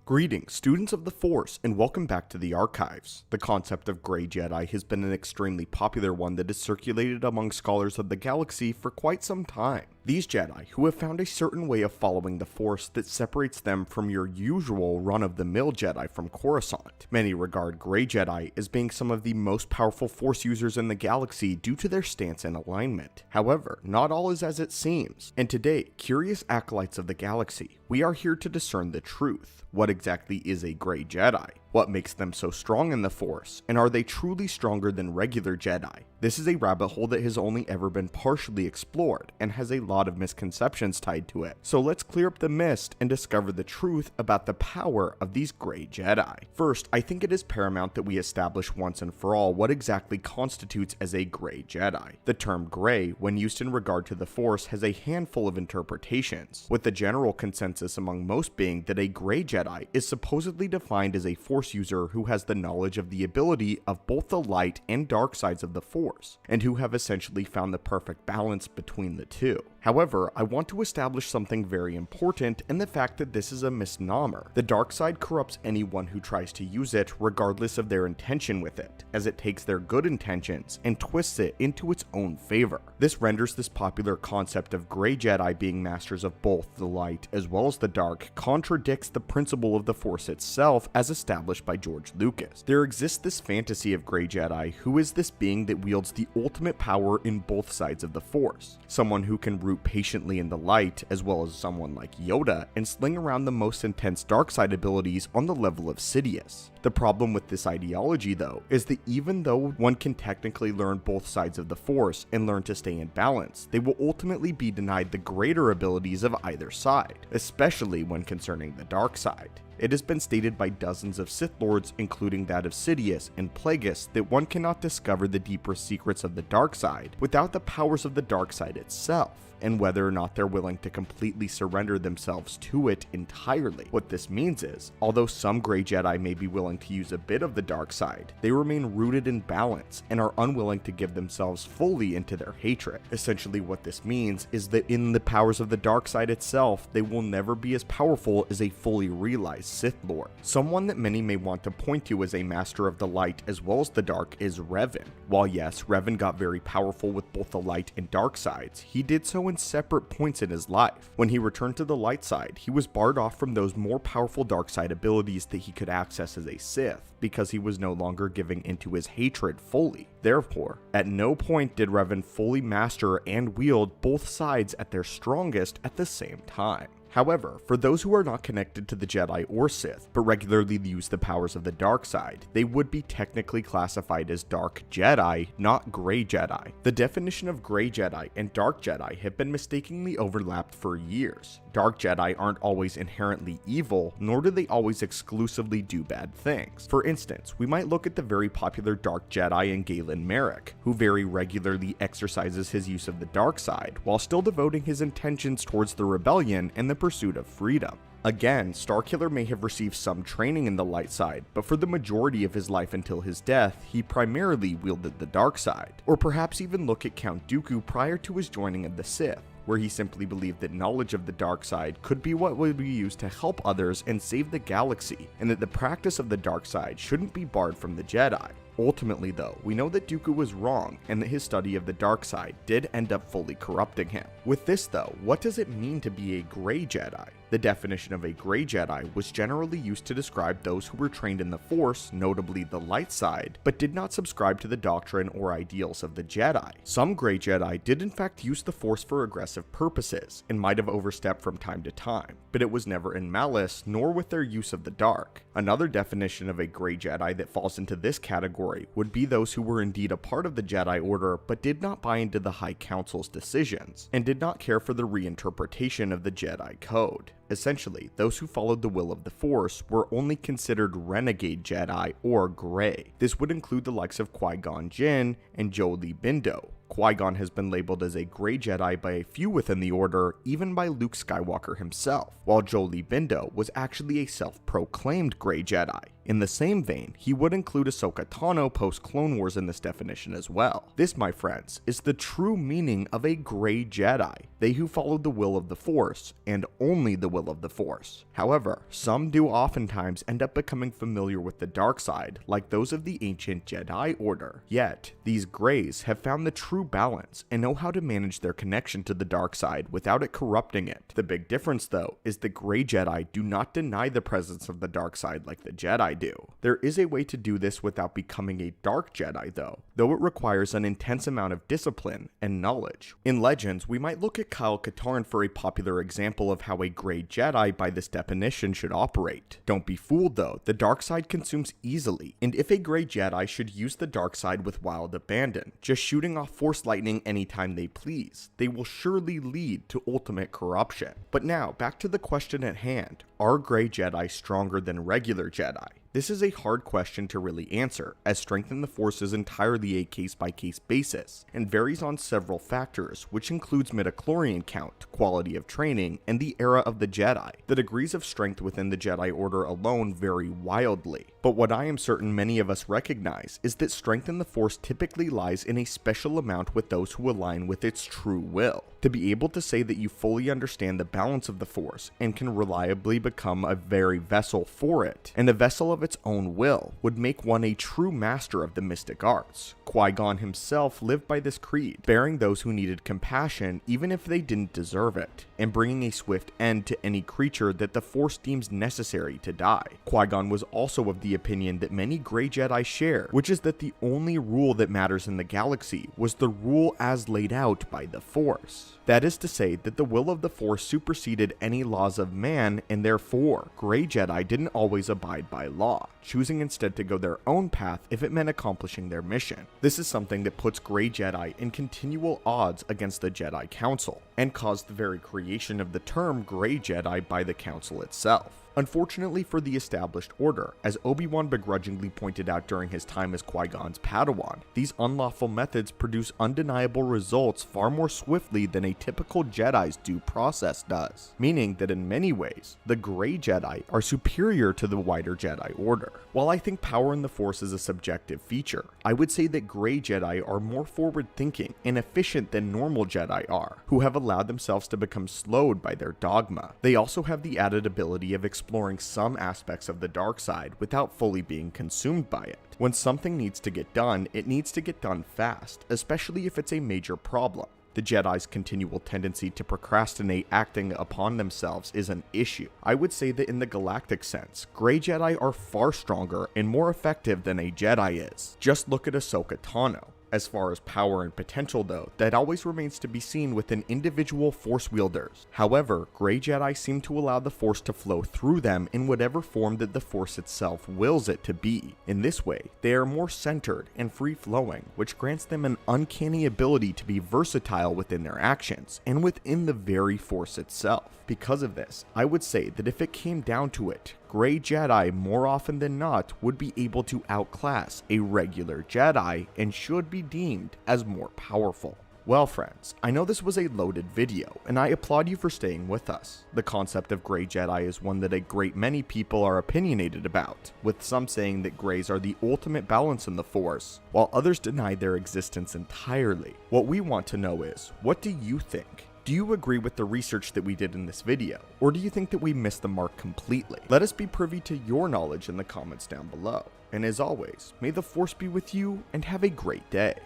Greetings, students of the Force, and welcome back to the Archives. The concept of Grey Jedi has been an extremely popular one that has circulated among scholars of the galaxy for quite some time. These Jedi, who have found a certain way of following the Force that separates them from your usual run-of-the-mill Jedi from Coruscant. Many regard Grey Jedi as being some of the most powerful Force users in the galaxy due to their stance and alignment. However, not all is as it seems, and today, curious acolytes of the galaxy, we are here to discern the truth. What exactly is a Grey Jedi? What makes them so strong in the Force, and are they truly stronger than regular Jedi? This is a rabbit hole that has only ever been partially explored, and has a lot of misconceptions tied to it. So let's clear up the mist and discover the truth about the power of these Grey Jedi. First, I think it is paramount that we establish once and for all what exactly constitutes as a Grey Jedi. The term Grey, when used in regard to the Force, has a handful of interpretations, with the general consensus among most being that a Grey Jedi is supposedly defined as a Force user who has the knowledge of the ability of both the light and dark sides of the Force, and who have essentially found the perfect balance between the two. However, I want to establish something very important, and the fact that this is a misnomer. The dark side corrupts anyone who tries to use it, regardless of their intention with it, as it takes their good intentions and twists it into its own favor. This renders this popular concept of Grey Jedi being masters of both the light as well as the dark contradicts the principle of the Force itself as established by George Lucas. There exists this fantasy of Grey Jedi, who is this being that wields the ultimate power in both sides of the Force. Someone who can root patiently in the light, as well as someone like Yoda, and sling around the most intense dark side abilities on the level of Sidious. The problem with this ideology, though, is that even though one can technically learn both sides of the Force and learn to stay in balance, they will ultimately be denied the greater abilities of either side, especially when concerning the dark side. It has been stated by dozens of Sith Lords, including that of Sidious and Plagueis, that one cannot discover the deeper secrets of the dark side without the powers of the dark side itself, and whether or not they're willing to completely surrender themselves to it entirely. What this means is, although some Grey Jedi may be willing to use a bit of the dark side, they remain rooted in balance and are unwilling to give themselves fully into their hatred. Essentially what this means is that in the powers of the dark side itself, they will never be as powerful as a fully realized Sith Lord. Someone that many may want to point to as a master of the light as well as the dark is Revan. While yes, Revan got very powerful with both the light and dark sides, he did so in separate points in his life. When he returned to the light side, he was barred off from those more powerful dark side abilities that he could access as a Sith, because he was no longer giving into his hatred fully. Therefore, at no point did Revan fully master and wield both sides at their strongest at the same time. However, for those who are not connected to the Jedi or Sith, but regularly use the powers of the dark side, they would be technically classified as Dark Jedi, not Grey Jedi. The definition of Grey Jedi and Dark Jedi have been mistakenly overlapped for years. Dark Jedi aren't always inherently evil, nor do they always exclusively do bad things. For instance, we might look at the very popular Dark Jedi in Galen Marek, who very regularly exercises his use of the dark side, while still devoting his intentions towards the rebellion and the pursuit of freedom. Again, Starkiller may have received some training in the light side, but for the majority of his life until his death, he primarily wielded the dark side. Or perhaps even look at Count Dooku prior to his joining of the Sith, where he simply believed that knowledge of the dark side could be what would be used to help others and save the galaxy, and that the practice of the dark side shouldn't be barred from the Jedi. Ultimately though, we know that Dooku was wrong, and that his study of the dark side did end up fully corrupting him. With this though, what does it mean to be a Grey Jedi? The definition of a Grey Jedi was generally used to describe those who were trained in the Force, notably the light side, but did not subscribe to the doctrine or ideals of the Jedi. Some Grey Jedi did in fact use the Force for aggressive purposes, and might have overstepped from time to time, but it was never in malice, nor with their use of the dark. Another definition of a Grey Jedi that falls into this category would be those who were indeed a part of the Jedi Order, but did not buy into the High Council's decisions, and did not care for the reinterpretation of the Jedi Code. Essentially, those who followed the will of the Force were only considered renegade Jedi or Grey. This would include the likes of Qui-Gon Jinn and Jolee Bindo. Qui-Gon has been labeled as a Grey Jedi by a few within the Order, even by Luke Skywalker himself, while Jolee Bindo was actually a self-proclaimed Grey Jedi. In the same vein, he would include Ahsoka Tano post-Clone Wars in this definition as well. This, my friends, is the true meaning of a Grey Jedi, they who followed the will of the Force, and only the will of the Force. However, some do oftentimes end up becoming familiar with the dark side, like those of the ancient Jedi Order. Yet, these Greys have found the true balance and know how to manage their connection to the dark side without it corrupting it. The big difference, though, is the Grey Jedi do not deny the presence of the dark side like the Jedi do. There is a way to do this without becoming a dark Jedi though it requires an intense amount of discipline and knowledge. In Legends, we might look at Kyle Katarn for a popular example of how a Grey Jedi by this definition should operate. Don't be fooled though, the dark side consumes easily, and if a Grey Jedi should use the dark side with wild abandon, just shooting off Force lightning anytime they please, they will surely lead to ultimate corruption. But now, back to the question at hand, are Grey Jedi stronger than regular Jedi? This is a hard question to really answer, as strength in the Force is entirely a case-by-case basis, and varies on several factors, which includes midichlorian count, quality of training, and the era of the Jedi. The degrees of strength within the Jedi Order alone vary wildly, but what I am certain many of us recognize is that strength in the Force typically lies in a special amount with those who align with its true will. To be able to say that you fully understand the balance of the Force and can reliably become a very vessel for it, and a vessel of its own will, would make one a true master of the mystic arts. Qui-Gon himself lived by this creed, sparing those who needed compassion even if they didn't deserve it, and bringing a swift end to any creature that the Force deems necessary to die. Qui-Gon was also of the opinion that many Grey Jedi share, which is that the only rule that matters in the galaxy was the rule as laid out by the Force. That is to say that the will of the Force superseded any laws of man, and therefore, Grey Jedi didn't always abide by law, choosing instead to go their own path if it meant accomplishing their mission. This is something that puts Grey Jedi in continual odds against the Jedi Council, and caused the very creation of the term Grey Jedi by the Council itself. Unfortunately for the established order, as Obi-Wan begrudgingly pointed out during his time as Qui-Gon's Padawan, these unlawful methods produce undeniable results far more swiftly than a typical Jedi's due process does, meaning that in many ways, the Grey Jedi are superior to the wider Jedi Order. While I think power in the Force is a subjective feature, I would say that Grey Jedi are more forward-thinking and efficient than normal Jedi are, who have allowed themselves to become slowed by their dogma. They also have the added ability of exploring some aspects of the dark side without fully being consumed by it. When something needs to get done, it needs to get done fast, especially if it's a major problem. The Jedi's continual tendency to procrastinate acting upon themselves is an issue. I would say that in the galactic sense, Grey Jedi are far stronger and more effective than a Jedi is. Just look at Ahsoka Tano. As far as power and potential though, that always remains to be seen within individual Force wielders. However, Grey Jedi seem to allow the Force to flow through them in whatever form that the Force itself wills it to be. In this way, they are more centered and free-flowing, which grants them an uncanny ability to be versatile within their actions, and within the very Force itself. Because of this, I would say that if it came down to it, Grey Jedi more often than not would be able to outclass a regular Jedi and should be deemed as more powerful. Well friends, I know this was a loaded video, and I applaud you for staying with us. The concept of Grey Jedi is one that a great many people are opinionated about, with some saying that Greys are the ultimate balance in the Force, while others deny their existence entirely. What we want to know is, what do you think? Do you agree with the research that we did in this video, or do you think that we missed the mark completely? Let us be privy to your knowledge in the comments down below. And as always, may the Force be with you, and have a great day.